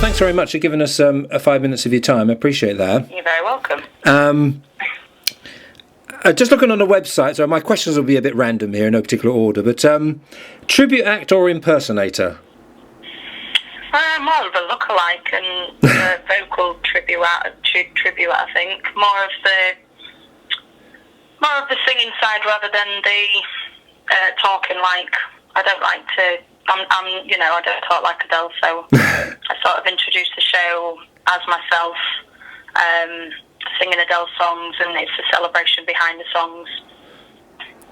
thanks very much for giving us 5 minutes of your time. I appreciate that. You're very welcome. Just looking on the website, so my questions will be a bit random here, in no particular order, but tribute act or impersonator? More of a lookalike and vocal tribute, I think. More of the singing side rather than the talking like. I don't like to. I don't talk like Adele, so I sort of introduced the show as myself, singing Adele songs, and it's the celebration behind the songs.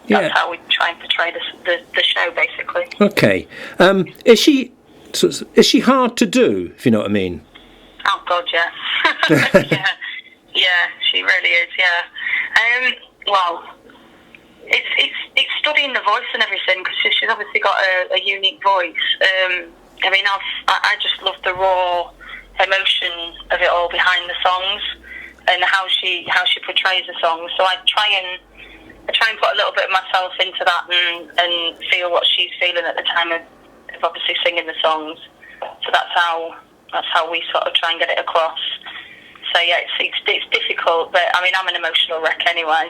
That's how we try and portray the show, basically. Okay. Is she hard to do, if you know what I mean? Oh, God, yeah. yeah, she really is, yeah. Well, it's studying the voice and everything, because she's obviously got a unique voice. I just love the raw emotion of it all behind the songs and how she portrays the songs. So I try and put a little bit of myself into that and feel what she's feeling at the time of obviously singing the songs. So that's how we sort of try and get it across. So yeah, it's difficult, but I mean I'm an emotional wreck anyway.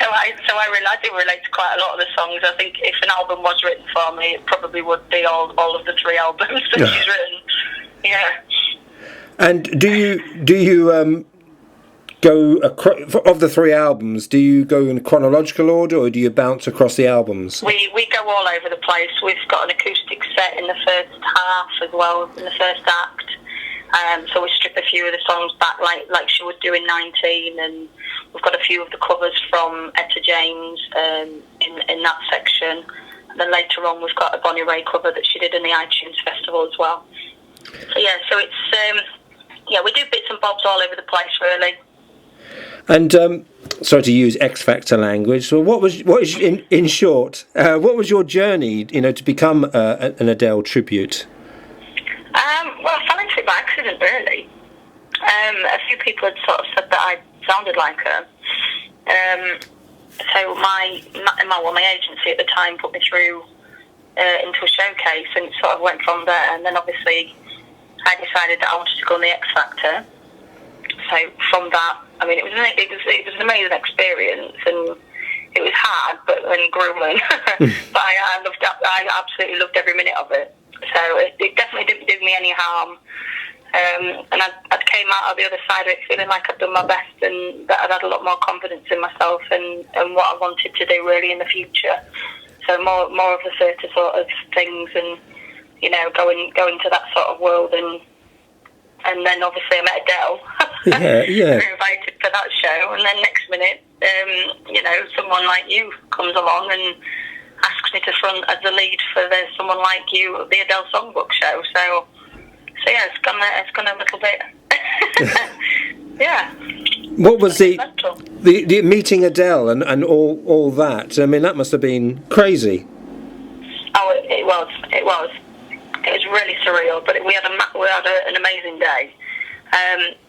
So I do relate to quite a lot of the songs. I think if an album was written for me, it probably would be all of the 3 albums that she's written. Yeah. And do you go of the 3 albums? Do you go in chronological order, or do you bounce across the albums? We go all over the place. We've got an acoustic set in the first half as well, in the first act. So we strip a few of the songs back, like she would do in 19, and we've got a few of the covers from Etta James in that section. And then later on, we've got a Bonnie Raitt cover that she did in the iTunes Festival as well. So yeah, so it's we do bits and bobs all over the place, really. And sorry to use X Factor language. So what is in short? What was your journey, to become an Adele tribute? Well, I fell into it by accident, really. A few people had sort of said that I sounded like her. So my agency at the time put me through into a showcase, and it sort of went from there. And then obviously I decided that I wanted to go on the X Factor. So from that, I mean, it was an amazing experience, and it was hard, and grueling. But I absolutely loved every minute of it. So it definitely didn't do me any harm. And I came out of the other side of it feeling like I'd done my best, and that I'd had a lot more confidence in myself and what I wanted to do really in the future. So more of the theatre sort of things, and going to that sort of world, and then obviously I met Adele. Yeah. We were invited for that show, and then next minute, someone like you comes along and asks me to front as the lead for Someone Like You, the Adele Songbook show. So yeah, it's gone a little bit. Yeah. What was the meeting Adele and all that? I mean, that must have been crazy. Oh, it was. It was really surreal, but we had an amazing day.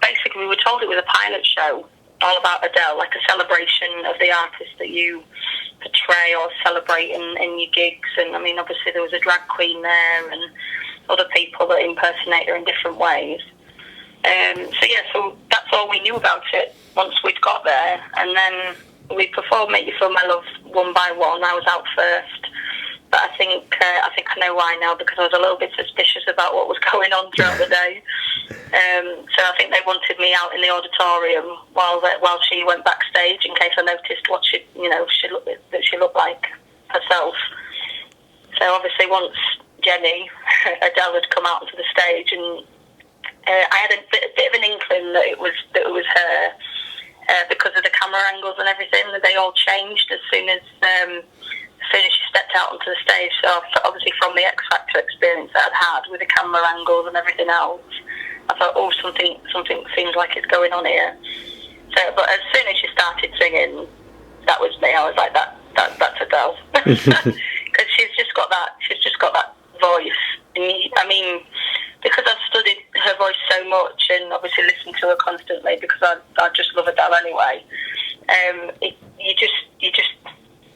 Basically, we were told it was a pilot show all about Adele, like a celebration of the artist that you portray or celebrate in your gigs. And I mean, obviously there was a drag queen there and other people that impersonate her in different ways. So that's all we knew about it once we'd got there. And then we performed Make You Feel My Love one by one. I was out first. But I think I know why now, because I was a little bit suspicious about what was going on throughout the day. So I think they wanted me out in the auditorium while she went backstage, in case I noticed what she looked like herself. So obviously once Jenny, Adele, had come out onto the stage, and I had a bit of an inkling that it was her, because of the camera angles and everything. That they all changed as soon as she stepped out onto the stage. So obviously from the X Factor experience that I'd had with the camera angles and everything else, I thought, something seems like it's going on here. So, but as soon as she started singing, that was me. I was like, that's Adele, because she's just got that voice. And I mean, because I've studied her voice so much and obviously listened to her constantly, because I just love Adele anyway.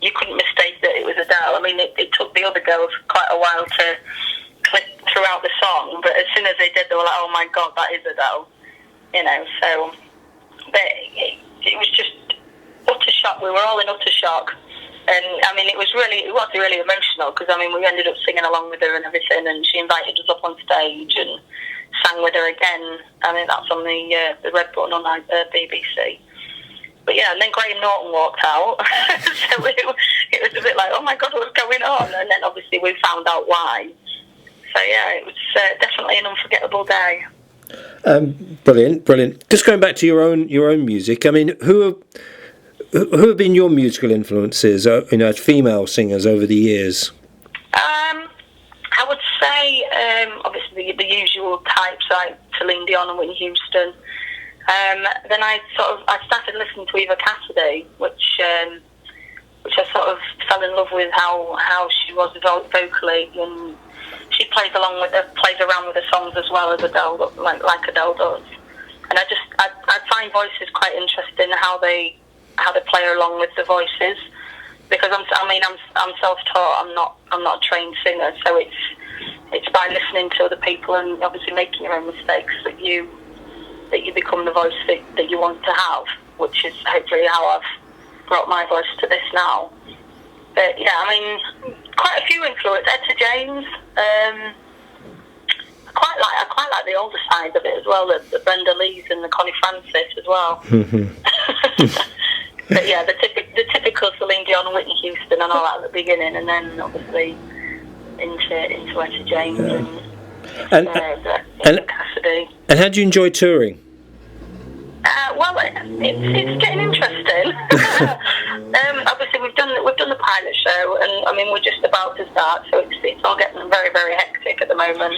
You couldn't mistake that it was Adele. I mean, it took the other girls quite a while to throughout the song, but as soon as they did, they were like, "Oh my God, that is Adele," you know. So, but it was just utter shock. We were all in utter shock, and I mean, it was really emotional because I mean, we ended up singing along with her and everything, and she invited us up on stage and sang with her again. I mean, that's on the Red Button on BBC. But yeah, and then Graham Norton walked out, so it was a bit like, oh my God, what's going on? And then obviously we found out why. So yeah, it was definitely an unforgettable day. Brilliant. Just going back to your own music. I mean, who have been your musical influences? As female singers over the years. I would say obviously the usual types like Celine Dion and Whitney Houston. Then I started listening to Eva Cassidy, which I sort of fell in love with how she was vocally, and she plays around with the songs as well as Adele, like Adele does. And I find voices quite interesting, how they play along with the voices, because I'm self-taught. I'm not a trained singer, so it's by listening to other people and obviously making your own mistakes that you become the voice that you want to have, which is hopefully how I've brought my voice to this now. But yeah, I mean, quite a few influences. Etta James. I quite like the older side of it as well, the Brenda Lees and the Connie Francis as well. But yeah, the typical Celine Dion, Whitney Houston, and all that at the beginning, and then obviously into Etta James and Cassidy. And how do you enjoy touring? Well, it's getting interesting. Obviously, we've done the pilot show, and I mean we're just about to start, so it's all getting very, very hectic at the moment.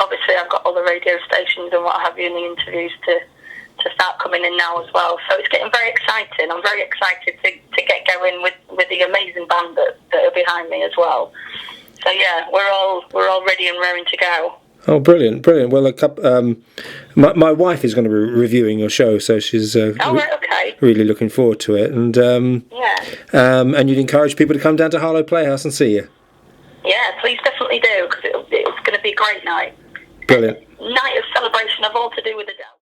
Obviously, I've got all the radio stations and what have you in the interviews to start coming in now as well. So it's getting very exciting. I'm very excited to get going with the amazing band that are behind me as well. So yeah, we're all ready and raring to go. Oh, brilliant! Well, my wife is going to be reviewing your show, so she's really looking forward to it. And and you'd encourage people to come down to Harlow Playhouse and see you. Yeah, please definitely do, because it's going to be a great night. Brilliant. Night of celebration of all to do with Adele.